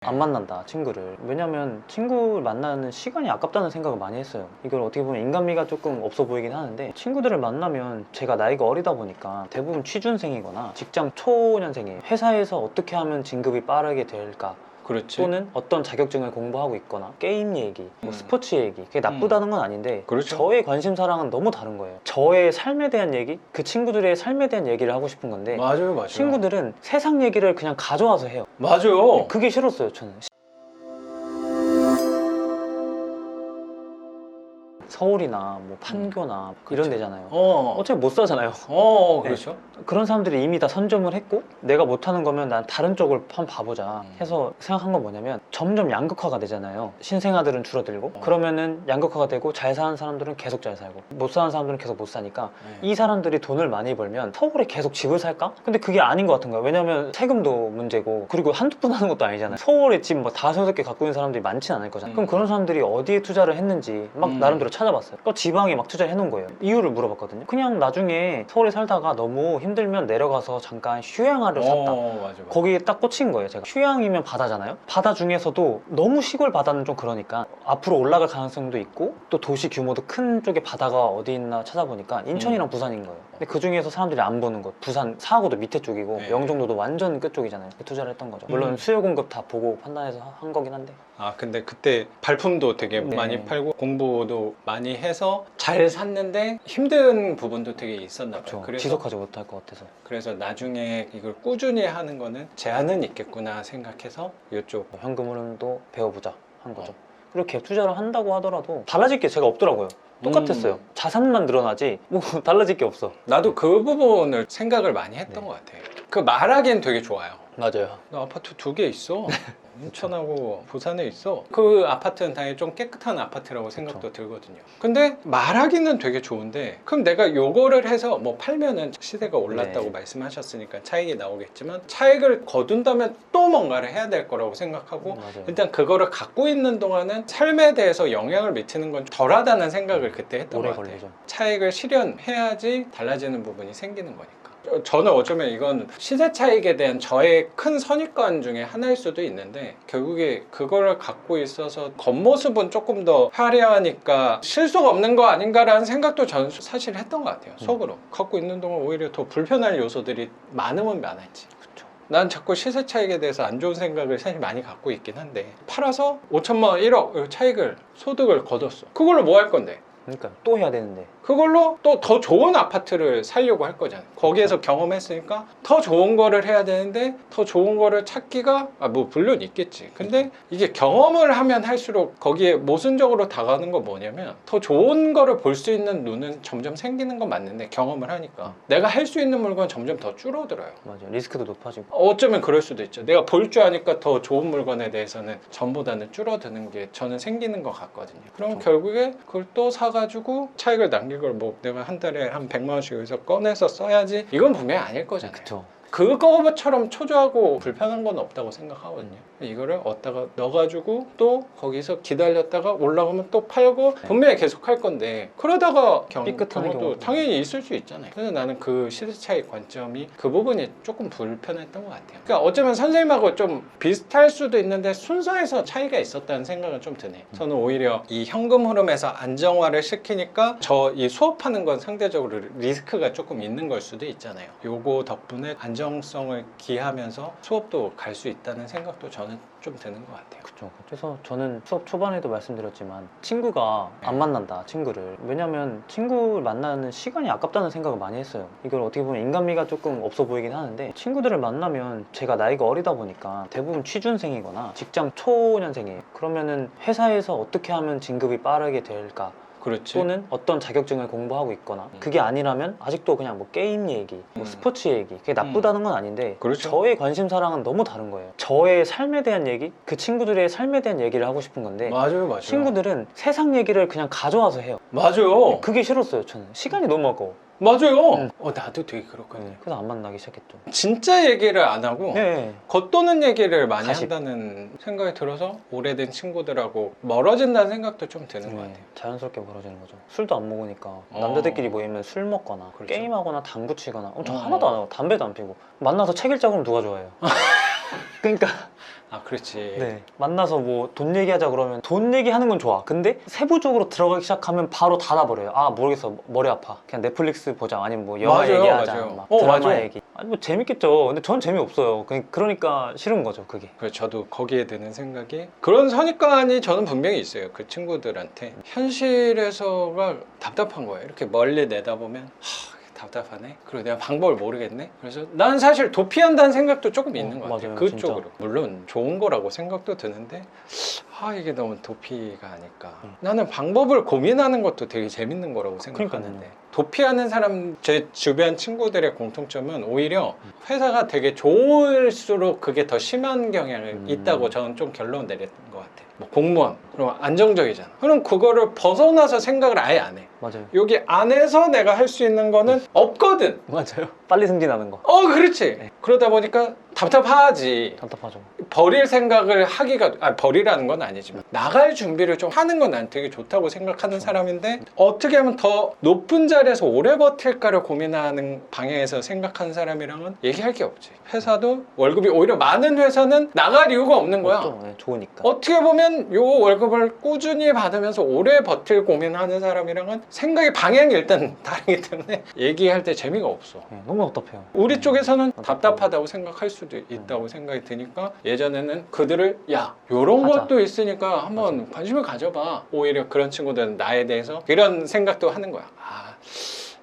안 만난다 친구를. 왜냐면 친구를 만나는 시간이 아깝다는 생각을 많이 했어요. 이걸 어떻게 보면 인간미가 조금 없어 보이긴 하는데, 친구들을 만나면 제가 나이가 어리다 보니까 대부분 취준생이거나 직장 초년생이에요. 회사에서 어떻게 하면 진급이 빠르게 될까, 그렇지. 또는 어떤 자격증을 공부하고 있거나 게임 얘기, 뭐 스포츠 얘기, 그게 나쁘다는 건 아닌데 그렇죠. 저의 관심사랑은 너무 다른 거예요. 저의 삶에 대한 얘기, 그 친구들의 삶에 대한 얘기를 하고 싶은 건데, 맞아요, 맞아요. 친구들은 세상 얘기를 그냥 가져와서 해요. 맞아요. 그게 싫었어요 저는. 서울이나 뭐 판교나 이런 데잖아요. 어차피 못 사잖아요. 그렇죠. 그런 사람들이 이미 다 선점을 했고, 내가 못하는 거면 난 다른 쪽을 한번 봐보자 해서 생각한 건 뭐냐면, 점점 양극화가 되잖아요. 신생아들은 줄어들고, 그러면은 양극화가 되고 잘 사는 사람들은 계속 잘 살고 못 사는 사람들은 계속 못 사니까 이 사람들이 돈을 많이 벌면 서울에 계속 집을 살까? 근데 그게 아닌 것 같은 거예요. 왜냐면 세금도 문제고, 그리고 한두 푼 하는 것도 아니잖아요. 서울에 집 뭐 5-6개 갖고 있는 사람들이 많진 않을 거잖아요. 그럼 그런 사람들이 어디에 투자를 했는지 막 나름대로 찾아봤어요. 또 지방에 막 투자를 해놓은 거예요. 이유를 물어봤거든요. 그냥 나중에 서울에 살다가 너무 힘들면 내려가서 잠깐 휴양하러 샀다. 맞아. 거기에 딱 꽂힌 거예요. 제가 휴양이면 바다잖아요. 바다 중에서도 너무 시골 바다는 좀 그러니까 앞으로 올라갈 가능성도 있고, 또 도시 규모도 큰 쪽에 바다가 어디 있나 찾아보니까 인천이랑 부산인 거예요. 근데 그 중에서 사람들이 안 보는 곳, 부산 사하구도 밑에 쪽이고 네. 영종도도 완전 끝 쪽이잖아요. 투자를 했던 거죠. 물론 수요 공급 다 보고 판단해서 한 거긴 한데. 근데 그때 발품도 되게 네. 많이 팔고 공부도 많이 해서 잘 샀는데 힘든 부분도 되게 있었나 봐요. 그래서 지속하지 못할 것 같아서. 그래서 나중에 이걸 꾸준히 하는 거는 제한은 있겠구나 생각해서 이쪽 현금 흐름도 배워보자 한 거죠. 그렇게 투자를 한다고 하더라도 달라질 게 제가 없더라고요. 똑같았어요. 자산만 늘어나지 뭐 달라질 게 없어. 나도 그 부분을 생각을 많이 했던 것 같아. 그 말하기엔 되게 좋아요. 맞아요. 나 아파트 2개 있어. 인천하고 부산에 있어. 그 아파트는 당연히 좀 깨끗한 아파트라고 생각도 들거든요. 근데 말하기는 되게 좋은데, 그럼 내가 요거를 해서 뭐 팔면은 시세가 올랐다고 네. 말씀하셨으니까 차익이 나오겠지만, 차익을 거둔다면 또 뭔가를 해야 될 거라고 생각하고, 맞아요. 일단 그거를 갖고 있는 동안은 삶에 대해서 영향을 미치는 건 덜하다는 생각을 그때 했던 오래 것 같아요. 걸리죠. 차익을 실현해야지 달라지는 부분이 생기는 거니까. 저는 어쩌면 이건 시세 차익에 대한 저의 큰 선입관 중에 하나일 수도 있는데, 결국에 그거를 갖고 있어서 겉모습은 조금 더 화려하니까 실수가 없는 거 아닌가라는 생각도 저는 사실 했던 것 같아요. 속으로 갖고 있는 동안 오히려 더 불편할 요소들이 많으면 많았지. 난 자꾸 시세 차익에 대해서 안 좋은 생각을 사실 많이 갖고 있긴 한데, 팔아서 5천만 원, 1억 차익을, 소득을 거뒀어. 그걸로 뭐 할 건데? 그러니까 또 해야 되는데. 그걸로 또 더 좋은 아파트를 살려고 할 거잖아요. 거기에서 경험했으니까 더 좋은 거를 해야 되는데, 더 좋은 거를 찾기가 뭐 물론 있겠지. 근데 이게 경험을 하면 할수록 거기에 모순적으로 다가가는 건 뭐냐면, 더 좋은 거를 볼 수 있는 눈은 점점 생기는 건 맞는데, 경험을 하니까 내가 할 수 있는 물건은 점점 더 줄어들어요. 맞아요. 리스크도 높아지고. 어쩌면 그럴 수도 있죠. 내가 볼 줄 아니까 더 좋은 물건에 대해서는 전보다는 줄어드는 게 저는 생기는 것 같거든요. 그럼 결국에 그걸 또 사가지고 차익을 남길 걸 뭐 내가 한 달에 한 100만 원씩 여기서 꺼내서 써야지, 이건 분명히 아닐 거잖아요. 그쵸. 그거처럼 초조하고 불편한 건 없다고 생각하거든요. 이거를 얻다가 넣어가지고 또 거기서 기다렸다가 올라가면 또 팔고, 분명히 계속 할 건데, 그러다가 삐끗하는 경우도 경우도 당연히 있을 수 있잖아요. 그래서 나는 그 시세 차익 관점이 그 부분이 조금 불편했던 것 같아요. 그러니까 어쩌면 선생님하고 좀 비슷할 수도 있는데 순서에서 차이가 있었다는 생각은 좀 드네요. 저는 오히려 이 현금 흐름에서 안정화를 시키니까 저 이 수업하는 건 상대적으로 리스크가 조금 있는 걸 수도 있잖아요. 요거 덕분에 안정성을 기하면서 수업도 갈 수 있다는 생각도 저는 좀 드는 것 같아요. 그쵸. 그래서 저는 수업 초반에도 말씀드렸지만, 친구가 안 만난다 친구를. 왜냐면 친구를 만나는 시간이 아깝다는 생각을 많이 했어요. 이걸 어떻게 보면 인간미가 조금 없어 보이긴 하는데, 친구들을 만나면 제가 나이가 어리다 보니까 대부분 취준생이거나 직장 초년생이에요. 그러면은 회사에서 어떻게 하면 진급이 빠르게 될까, 그렇지. 또는 어떤 자격증을 공부하고 있거나, 그게 아니라면 아직도 그냥 뭐 게임 얘기, 뭐 스포츠 얘기, 그게 나쁘다는 건 아닌데, 그렇죠. 저의 관심사랑은 너무 다른 거예요. 저의 삶에 대한 얘기, 그 친구들의 삶에 대한 얘기를 하고 싶은 건데, 맞아요. 친구들은 세상 얘기를 그냥 가져와서 해요. 맞아요. 그게 싫었어요. 저는 시간이 너무 아까워. 맞아요. 나도 되게 그렇거든요. 그래서 안 만나기 시작했죠. 진짜 얘기를 안 하고 네. 겉도는 얘기를 많이 가십. 한다는 생각이 들어서 오래된 친구들하고 멀어진다는 생각도 좀 드는 것 같아요. 자연스럽게 벌어지는 거죠. 술도 안 먹으니까 남자들끼리 모이면 술 먹거나 그렇죠. 게임하거나 당구 치거나. 저 하나도 안 하고 담배도 안 피고, 만나서 책 읽자 그러면 누가 좋아해요? 그러니까 아 그렇지. 네. 만나서 뭐 돈 얘기하자 그러면 돈 얘기하는 건 좋아. 근데 세부적으로 들어가기 시작하면 바로 닫아버려요. 아 모르겠어, 머리 아파. 그냥 넷플릭스 보자. 아니면 뭐 영화 맞아요, 얘기하자. 맞아요. 막 어, 드라마 맞아. 얘기. 아니 뭐 재밌겠죠. 근데 전 재미없어요. 그러니까 싫은 거죠, 그게. 그래서 저도 거기에 드는 생각이 그런 선입관이 저는 분명히 있어요. 그 친구들한테 현실에서가 답답한 거예요. 이렇게 멀리 내다보면 답답하네. 그리고 내가 방법을 모르겠네. 그래서 난 사실 도피한다는 생각도 조금 있는 것 같아요. 맞아요, 그쪽으로. 물론 좋은 거라고 생각도 드는데 이게 너무 도피가 아닐까. 나는 방법을 고민하는 것도 되게 재밌는 거라고 생각하는데 그러니까요. 도피하는 사람 제 주변 친구들의 공통점은 오히려 회사가 되게 좋을수록 그게 더 심한 경향이 있다고 저는 좀 결론 내렸던 것 같아요. 뭐 공무원 그럼 안정적이잖아. 그럼 그거를 벗어나서 생각을 아예 안 해. 맞아요. 여기 안에서 내가 할 수 있는 거는 없거든. 맞아요. 빨리 승진하는 거. 그렇지. 네. 그러다 보니까 답답하지. 답답하죠. 버릴 생각을 하기가 버리라는 건 아니지만 나갈 준비를 좀 하는 건 난 되게 좋다고 생각하는 사람인데 어떻게 하면 더 높은 자리에서 오래 버틸까를 고민하는 방향에서 생각하는 사람이랑은 얘기할 게 없지. 회사도 월급이 오히려 많은 회사는 나갈 이유가 없는 거야. 없죠. 네, 좋으니까. 어떻게 보면 요 월급을 꾸준히 받으면서 오래 버틸 고민하는 사람이랑은 생각의 방향이 일단 다르기 때문에 얘기할 때 재미가 없어. 네, 너무 답답해요. 우리 쪽에서는 답답하고. 답답하다고 생각할 수도 있다고 생각이 드니까 예전에는 그들을 야 요런 하자. 것도 있으니까 한번 관심을 가져봐. 오히려 그런 친구들은 나에 대해서 이런 생각도 하는 거야.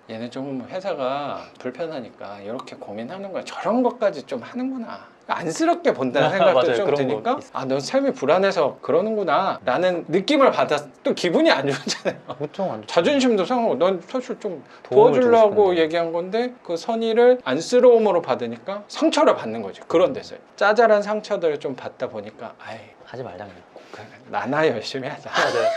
얘는 좀 회사가 불편하니까 이렇게 고민하는 거야. 저런 것까지 좀 하는구나. 안쓰럽게 본다는 생각도 맞아요. 좀 그런 드니까 거 있어요. 넌 삶이 불안해서 그러는구나 라는 느낌을 받아서 또 기분이 안 좋잖아요. 그렇죠. 완전. 자존심도 상하고 넌 사실 좀 도움을 주고 도와주려고 싶은데. 얘기한 건데 그 선의를 안쓰러움으로 받으니까 상처를 받는 거지. 그런 데서 짜잘한 상처들을 좀 받다 보니까 하지 말자 그냥. 나나 열심히 하자. 맞아요.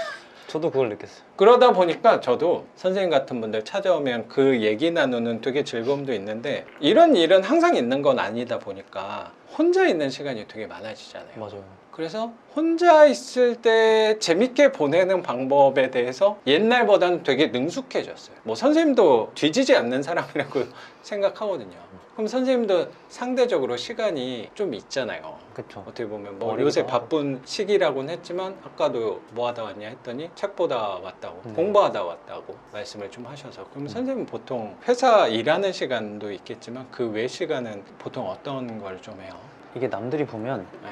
저도 그걸 느꼈어요. 그러다 보니까 저도 선생님 같은 분들 찾아오면 그 얘기 나누는 되게 즐거움도 있는데 이런 일은 항상 있는 건 아니다 보니까 혼자 있는 시간이 되게 많아지잖아요. 맞아요. 그래서 혼자 있을 때 재밌게 보내는 방법에 대해서 옛날보다는 되게 능숙해졌어요. 뭐 선생님도 뒤지지 않는 사람이라고 생각하거든요. 그럼 선생님도 상대적으로 시간이 좀 있잖아요. 그렇죠. 어떻게 보면 뭐 어리기도 요새 하고. 바쁜 시기라고는 했지만 아까도 뭐 하다 왔냐 했더니 책 보다 왔다고 네. 공부하다 왔다고 말씀을 좀 하셔서 그럼 선생님은 보통 회사 일하는 시간도 있겠지만 그 외 시간은 보통 어떤 걸 좀 해요? 이게 남들이 보면 네.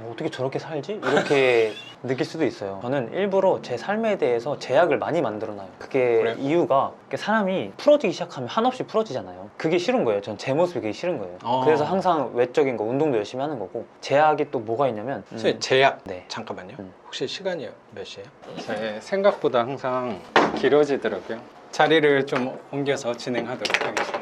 어떻게 저렇게 살지? 이렇게 느낄 수도 있어요. 저는 일부러 제 삶에 대해서 제약을 많이 만들어놔요. 그게 그래요? 이유가 사람이 풀어지기 시작하면 한없이 풀어지잖아요. 그게 싫은 거예요. 전 제 모습이 그게 싫은 거예요. 그래서 항상 외적인 거, 운동도 열심히 하는 거고. 제약이 또 뭐가 있냐면 선생님 제약 네. 잠깐만요. 음. 혹시 시간이 몇 시예요? 제 생각보다 항상 길어지더라고요. 자리를 좀 옮겨서 진행하도록 하겠습니다.